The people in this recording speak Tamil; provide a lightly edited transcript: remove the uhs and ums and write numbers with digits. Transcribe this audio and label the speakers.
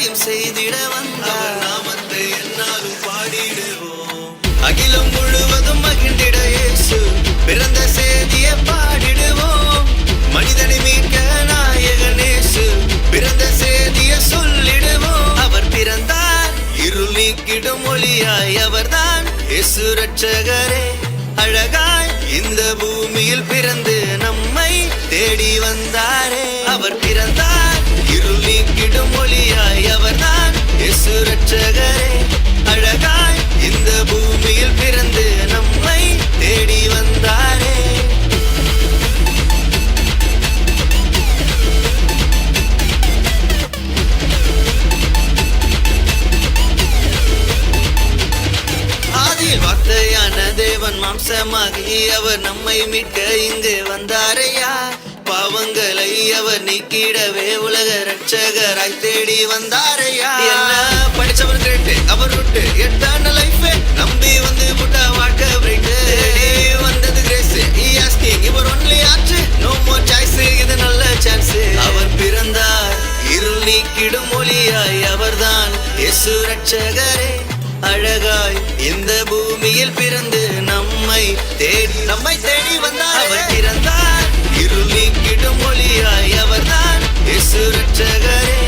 Speaker 1: அனைத்தையும் செய்திட வந்தார். நாமத்தை என்னாலும் பாடிடுவோம். அகிலம் முழுவதும் மகிழ்ந்திட இயேசு பிறந்த செய்தியை பாடிடுவோம். மனிதனை மீட்க நாயகன் இயேசு பிறந்த செய்தியை சொல்லிடுவோம். அவர் பிறந்தார் இருள் நீக்கிடும் ஒளியாய், அவர்தான் இயேசு ரட்சகரே. அழகாய் இந்த பூமியில் பிறந்து நம்மை தேடி வந்தாரே. அவர் பிறந்தார் இருள் நீக்கிடும் ஒளியாய், அவர்தான் இயேசு ரட்சகரே. அழகாய் இந்த பூமியில் பிறந்து நம்மை தேடி வந்தாரே. ஆதியில் வார்த்தையான தேவன் மாம்சமாகி அவர் நம்மை மீட்க இங்கு வந்தாரையா. பாவங்களை அவர் நீக்கிடவே உலக ரட்சகராய் தேடி வந்தாரையா. என்ன படிச்சவர் கேட்டு அவர் விட்டு எட்டான லைஃப் நம்பி வந்து புட்டா வாழ்க்கை பிரைட் வந்தது கிரேஸ். இவர் ஒன்லி ஆச்சு, நோ மோர் சாய்ஸ், இது நல்ல சான்ஸ். அவர் பிறந்தார் இருள் நீக்கிடும் ஒளியாய், அவர்தான் இயேசு ரட்சகரே. அழகாய் இந்த பூமியில் பிறந்து நம்மை தேடி வந்தார். அவர் பிறந்தார் இருள் நீக்கிடும் ஒளியாய், அவர்தான் இயேசு ரட்சகரே.